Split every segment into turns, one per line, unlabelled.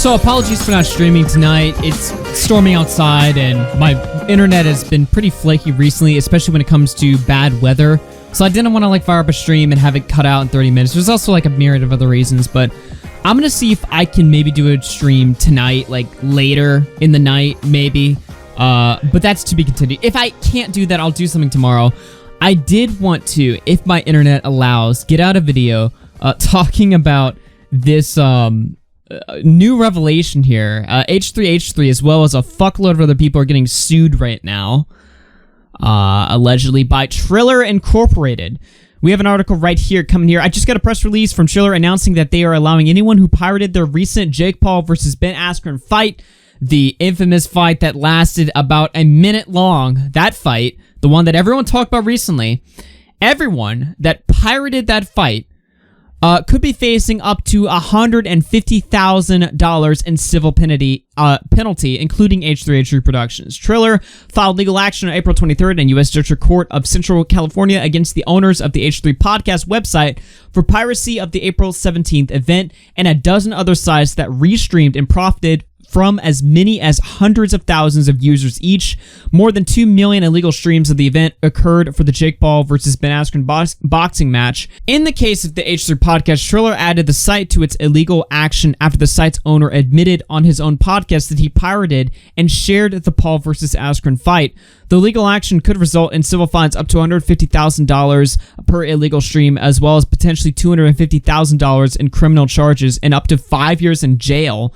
So apologies for not streaming tonight. It's storming outside and my internet has been pretty flaky recently, especially when it comes to bad weather. So I didn't want to fire up a stream and have it cut out in 30 minutes. There's also a myriad of other reasons, but I'm going to see if I can maybe do a stream tonight, later in the night, maybe. But that's to be continued. If I can't do that, I'll do something tomorrow. I did want to, if my internet allows, get out a video talking about this new revelation here. H3H3, as well as a fuckload of other people, are getting sued right now, allegedly by Triller Incorporated. We have an article right here coming here. I just got a press release from Triller announcing that they are allowing anyone who pirated their recent Jake Paul versus Ben Askren fight, the infamous fight that lasted about a minute long, that fight, the one that everyone talked about recently. Everyone that pirated that fight could be facing up to $150,000 in civil penalty, including H3H3 Productions. Triller filed legal action on April 23rd in U.S. District Court of Central California against the owners of the H3 podcast website for piracy of the April 17th event and a dozen other sites that restreamed and profited from as many as hundreds of thousands of users each. More than 2 million illegal streams of the event occurred for the Jake Paul versus Ben Askren boxing match. In the case of the H3 podcast, Triller added the site to its illegal action after the site's owner admitted on his own podcast that he pirated and shared the Paul versus Askren fight. The legal action could result in civil fines up to $150,000 per illegal stream, as well as potentially $250,000 in criminal charges and up to 5 years in jail.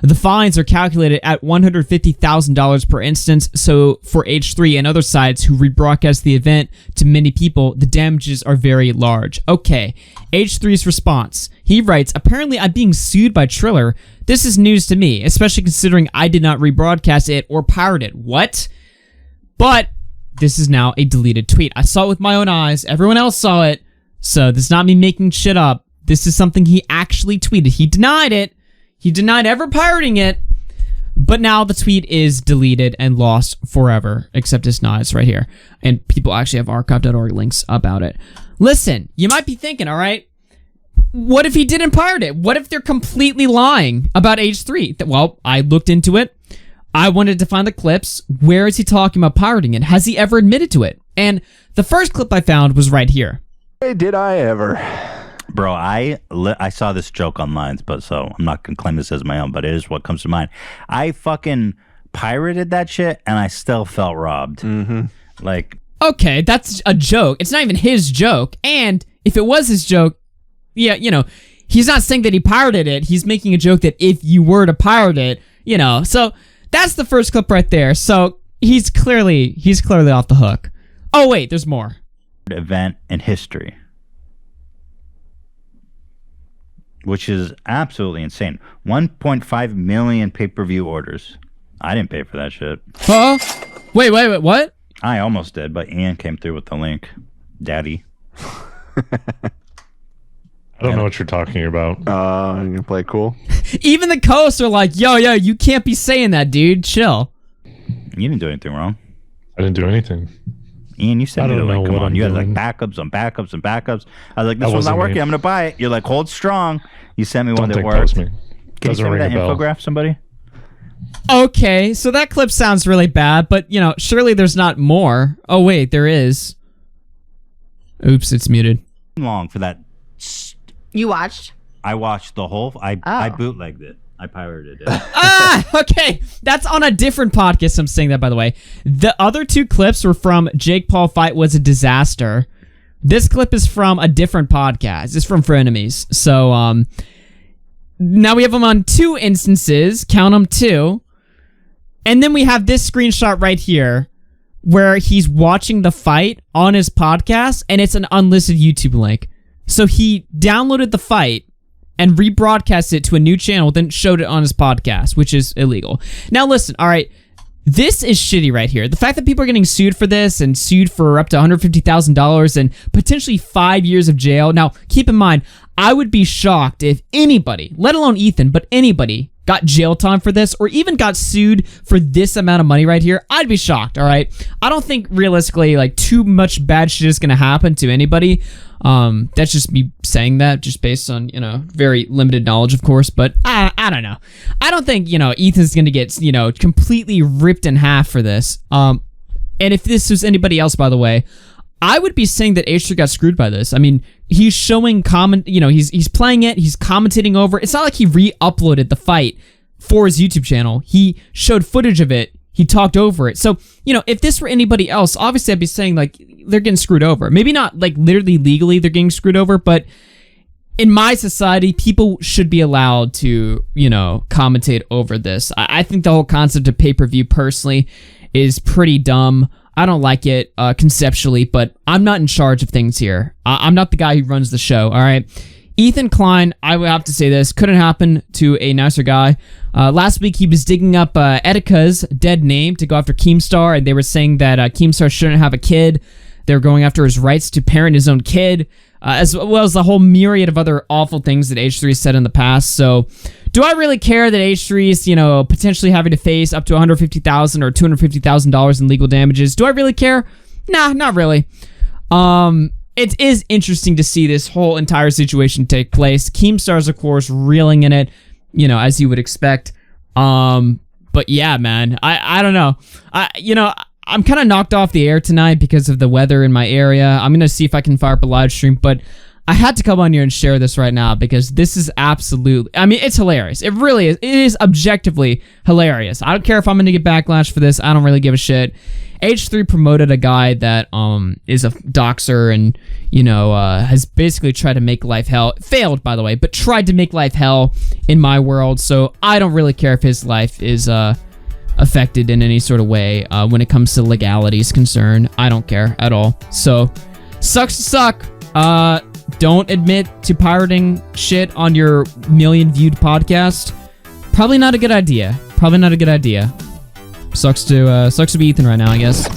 The fines are calculated at $150,000 per instance, so for H3 and other sites who rebroadcast the event to many people, the damages are very large. Okay, H3's response. He writes, apparently I'm being sued by Triller. This is news to me, especially considering I did not rebroadcast it or pirate it. What? But this is now a deleted tweet. I saw it with my own eyes. Everyone else saw it, so this is not me making shit up. This is something he actually tweeted. He denied it. He denied ever pirating it, but now the tweet is deleted and lost forever, except it's not. It's right here. And people actually have archive.org links about it. Listen, you might be thinking, all right, what if he didn't pirate it? What if they're completely lying about H3? Well, I looked into it. I wanted to find the clips. Where is he talking about pirating it? Has he ever admitted to it? And the first clip I found was right here.
Hey, did I ever?
Bro, I saw this joke online, but so I'm not going to claim this as my own, but it is what comes to mind. I fucking pirated that shit, and I still felt robbed.
Okay, that's a joke. It's not even his joke. And if it was his joke, yeah, he's not saying that he pirated it. He's making a joke that if you were to pirate it, So that's the first clip right there. So he's clearly off the hook. Oh, wait, there's more.
Event in history. Which is absolutely insane. 1.5 million pay-per-view orders. I didn't pay for that shit.
Huh? Wait, what?
I almost did, but Ian came through with the link. Daddy.
I don't know what you're talking about.
You gonna play cool?
Even the co-hosts are like, yo, you can't be saying that, dude. Chill.
You didn't do anything wrong.
I didn't do anything.
Ian, you said, come on. You had
doing.
backups on backups and backups. I was like, this one's not working. I'm going to buy it. You're like, hold strong. You sent me one that worked. Can you send me that infograph, somebody?
Okay, so that clip sounds really bad, but, surely there's not more. Oh, wait, there is. Oops, it's muted.
Long for that.
You watched?
I watched the whole. I bootlegged it. I pirated it.
Okay. That's on a different podcast. I'm saying that, by the way. The other two clips were from Jake Paul fight was a disaster. This clip is from a different podcast. It's from Frenemies. So, now we have them on two instances. Count them, two. And then we have this screenshot right here where he's watching the fight on his podcast, and it's an unlisted YouTube link. So he downloaded the fight and rebroadcast it to a new channel, then showed it on his podcast, which is illegal. Now listen, all right, this is shitty right here. The fact that people are getting sued for this and sued for up to $150,000 and potentially 5 years of jail. Now, keep in mind, I would be shocked if anybody, let alone Ethan, but anybody got jail time for this or even got sued for this amount of money right here. I'd be shocked, all right? I don't think realistically like too much bad shit is going to happen to anybody. That's just me saying that just based on, very limited knowledge, of course, but I don't know. I don't think, Ethan's going to get, completely ripped in half for this. And if this was anybody else, by the way, I would be saying that H3 got screwed by this. I mean, he's showing he's playing it, he's commentating over. It's not like he re-uploaded the fight for his YouTube channel. He showed footage of it. He talked over it. So, if this were anybody else, obviously I'd be saying like they're getting screwed over. Maybe not like literally legally they're getting screwed over, but in my society, people should be allowed to, commentate over this. I think the whole concept of pay-per-view personally is pretty dumb. I don't like it conceptually, but I'm not in charge of things here. I'm not the guy who runs the show, all right? Ethan Klein, I would have to say this, couldn't happen to a nicer guy. Last week, he was digging up Etika's dead name to go after Keemstar, and they were saying that Keemstar shouldn't have a kid. They were going after his rights to parent his own kid, as well as the whole myriad of other awful things that H3 said in the past. So, do I really care that H3 is, potentially having to face up to $150,000 or $250,000 in legal damages? Do I really care? Nah, not really. It is interesting to see this whole entire situation take place. Keemstar's, of course, reeling in it, as you would expect. But yeah, man, I don't know. I'm kind of knocked off the air tonight because of the weather in my area. I'm going to see if I can fire up a live stream, but I had to come on here and share this right now because this is absolutely, it's hilarious. It really is. It is objectively hilarious. I don't care if I'm going to get backlash for this. I don't really give a shit. H3 promoted a guy that is a doxer and, has basically tried to make life hell. Failed, by the way, but tried to make life hell in my world. So I don't really care if his life is affected in any sort of way when it comes to legalities concerned. I don't care at all. So sucks to suck. Don't admit to pirating shit on your million-viewed podcast. Probably not a good idea. Sucks to be Ethan right now, I guess.